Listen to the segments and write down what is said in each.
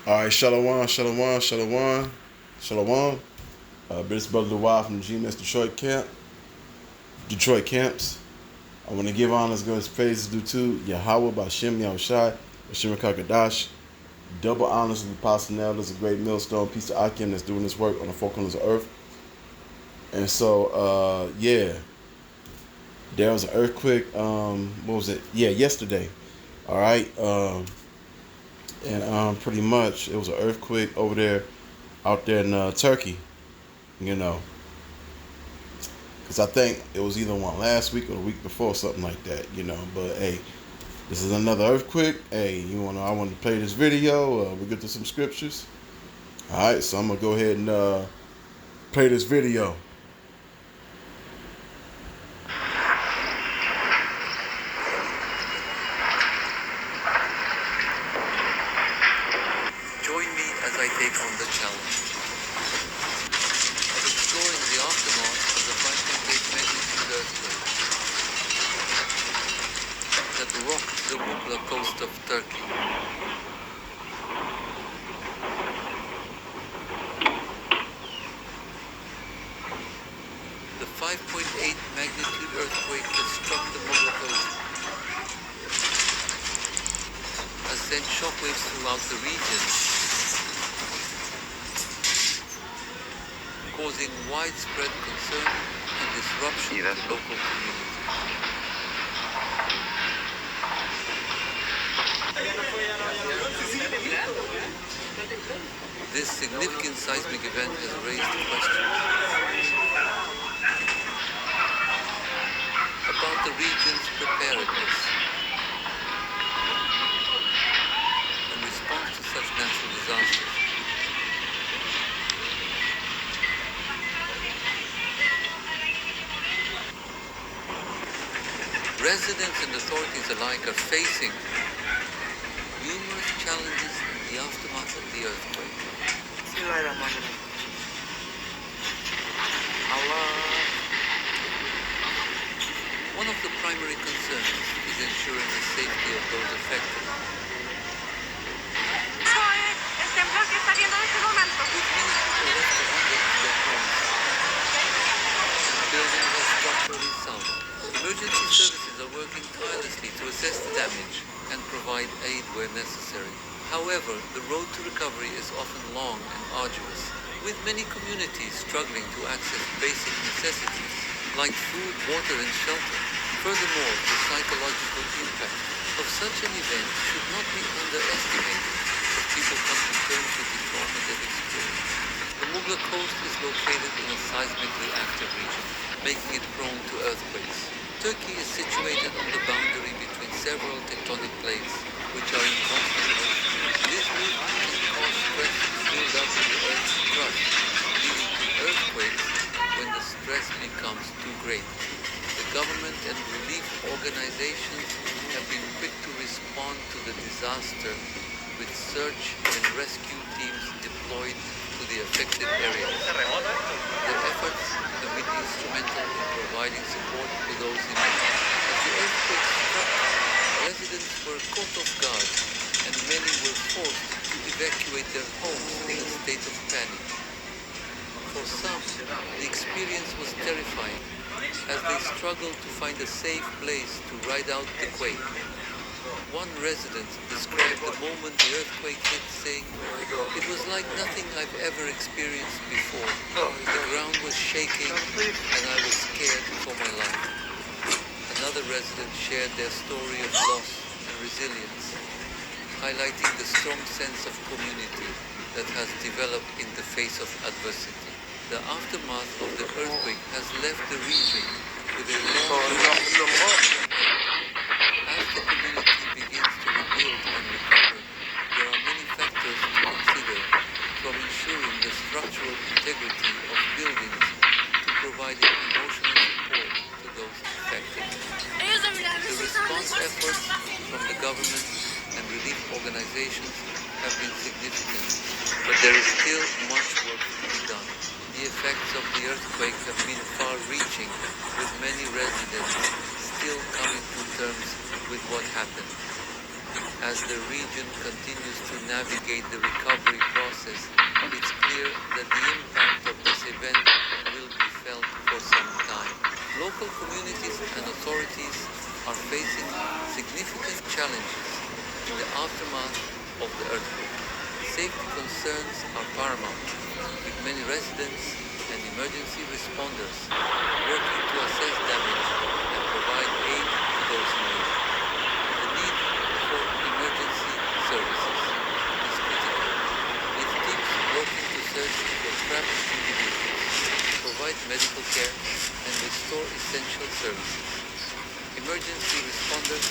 All right, Shalom, Shalom, Shalom, Shalom. This brother Dewey from GMS Detroit camps. I want to give honors, glory, praises due to Yahweh, Bashem, Yahushai, Bashem Kakadash. Double honors to the Apostle Nell, there's a great millstone piece of Akim that's doing this work on the four corners of earth. And so, there was an earthquake. What was it? Yeah, yesterday. All right. And pretty much it was an earthquake over there, out there in Turkey. You know, because I think it was either one last week or the week before, something like that. You know, but hey, this is another earthquake. Hey, I want to play this video. We get to some scriptures. All right, so I'm gonna go ahead and play this video. Join me as I take on the challenge of exploring the aftermath of the 5.8 magnitude earthquake that rocked the Mughla coast of Turkey. The 5.8 magnitude earthquake that struck the Mughla coast has sent shockwaves throughout the region, causing widespread concern and disruption to local communities. This significant seismic event has raised questions about the region's preparedness in response to such natural disasters. Residents and authorities alike are facing numerous challenges in the aftermath of the earthquake. One of the primary concerns is ensuring the safety of those affected. With many people left to wander in their homes, buildings are structurally sound. Emergency services are working tirelessly to assess the damage and provide aid where necessary. However, the road to recovery is often long and arduous, with many communities struggling to access basic necessities like food, water, and shelter. Furthermore, the psychological impact of such an event should not be underestimated as people come to terms with the trauma they've experienced. The Mughla coast is located in a seismically active region, making it prone to earthquakes. Turkey is situated on the boundary between several tectonic plates, which are in constant motion. This movement can cause stress to build up in the Earth's crust, leading to earthquakes when the stress becomes too great. The government and relief organizations have been quick to respond to the disaster, with search and rescue teams deployed to the affected areas. Their efforts have been instrumental in providing support to those in need. As the earthquake struck, residents were caught off guard, and many were forced to evacuate their homes in a state of panic. For some, the experience was terrifying, as they struggled to find a safe place to ride out the quake. One resident described the moment the earthquake hit, saying, "It was like nothing I've ever experienced before. The ground was shaking and I was scared for my life." Another resident shared their story of loss and resilience, highlighting the strong sense of community that has developed in the face of adversity. The aftermath of the earthquake has left the region with a long as the community begins to rebuild and recover, there are many factors to consider, from ensuring the structural integrity of buildings to providing emotional support to those affected. The response efforts from the government and relief organizations have been significant, but there is still much work to be done. The effects of the earthquake have been far-reaching, with many residents still coming to terms with what happened. As the region continues to navigate the recovery process, it's clear that the impact of this event will be felt for some time. Local communities and authorities are facing significant challenges in the aftermath of the earthquake. Safety concerns are paramount, with many residents and emergency responders working to assess damage and provide aid to those in need. The need for emergency services is critical, with teams working to search for trapped individuals, provide medical care, and restore essential services. Emergency responders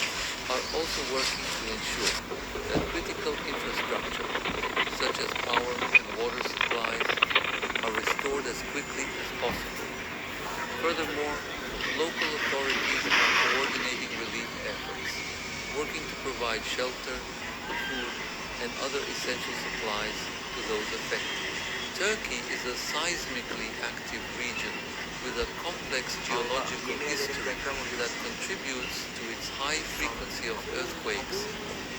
are also working to ensure that critical infrastructure, such as power and water supplies, are restored as quickly as possible. Furthermore, local authorities are coordinating relief efforts, working to provide shelter, food, and other essential supplies to those affected. Turkey is a seismically active region with a complex geological history that contributes to its high frequency of earthquakes.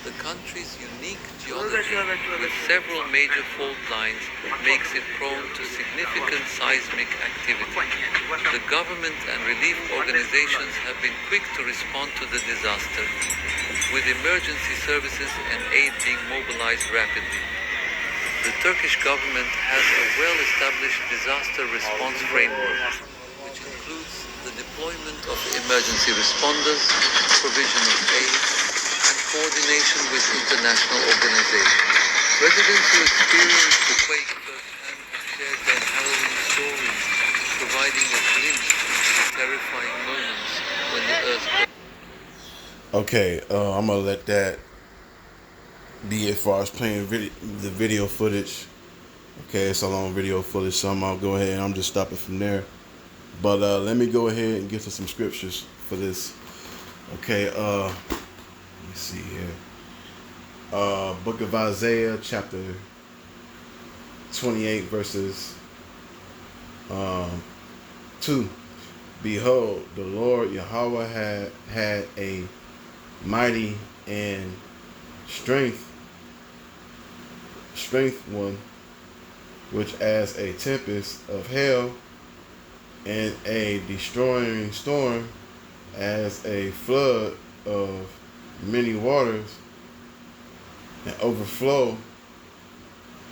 The country's unique geology, with several major fault lines, makes it prone to significant seismic activity. The government and relief organizations have been quick to respond to the disaster, with emergency services and aid being mobilized rapidly. The Turkish government has a well-established disaster response framework, which includes the deployment of emergency responders, provision of aid, and coordination with international organizations. Residents who experienced the quake firsthand have shared their harrowing stories, providing a glimpse into the terrifying moments when the earthquake. Okay, I'm gonna let that be as far as playing the video footage. Okay, it's a long video footage, so I'm gonna go ahead and I'm just stopping from there. But let me go ahead and get to some scriptures for this. Okay, let me see here. Book of Isaiah, chapter 28, verses 2. Behold, the Lord Yahweh had a mighty and strength one, which as a tempest of hell and a destroying storm, as a flood of many waters, and overflow,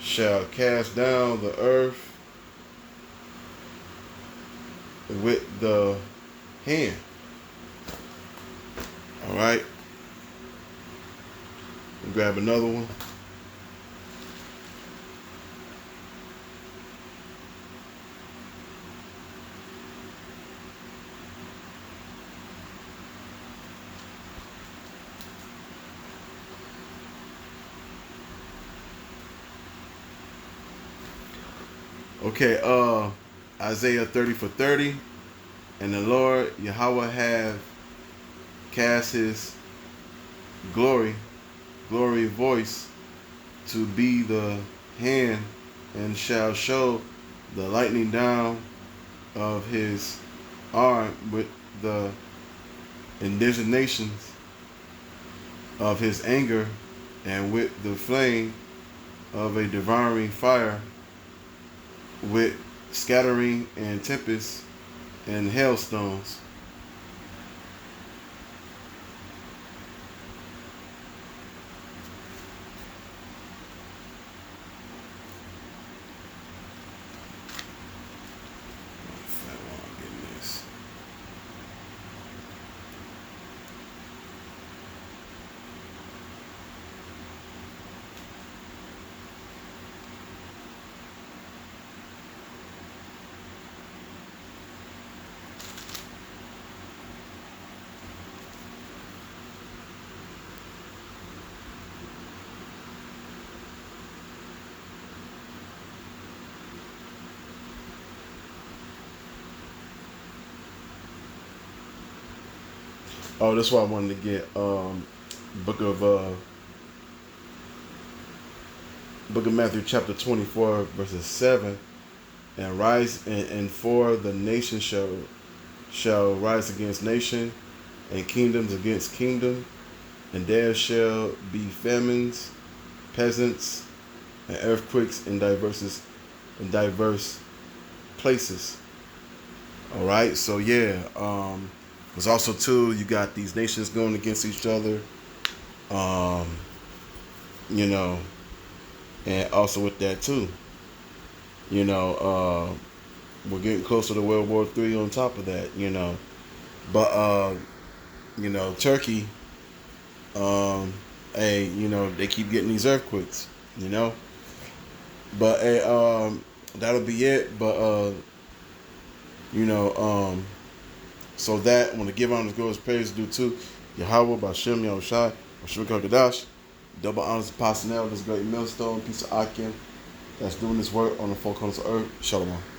shall cast down the earth with the hand. All right. Grab another one. Okay, Isaiah 30:30. And the Lord Yahweh have cast his glory voice to be the hand, and shall show the lightning down of his arm with the indignations of his anger, and with the flame of a devouring fire, with scattering and tempest and hailstones. Oh, that's why I wanted to get book of Matthew chapter 24 verses 7, and rise and for the nation shall rise against nation, and kingdoms against kingdom, and there shall be famines peasants, and earthquakes in diverse places. All right, so yeah, there's also too you got these nations going against each other, um, you know, and also with that too, you know, we're getting closer to World War III. On top of that, but Turkey, um, hey, they keep getting these earthquakes, you know, but hey, that'll be it. But you know, so that when the give honors goes praise due to Yahweh Bashem Yahushai, Bashem Kadash, double honors to Pasonel, this great millstone, piece of Akim that's doing this work on the four corners of earth. Shalom.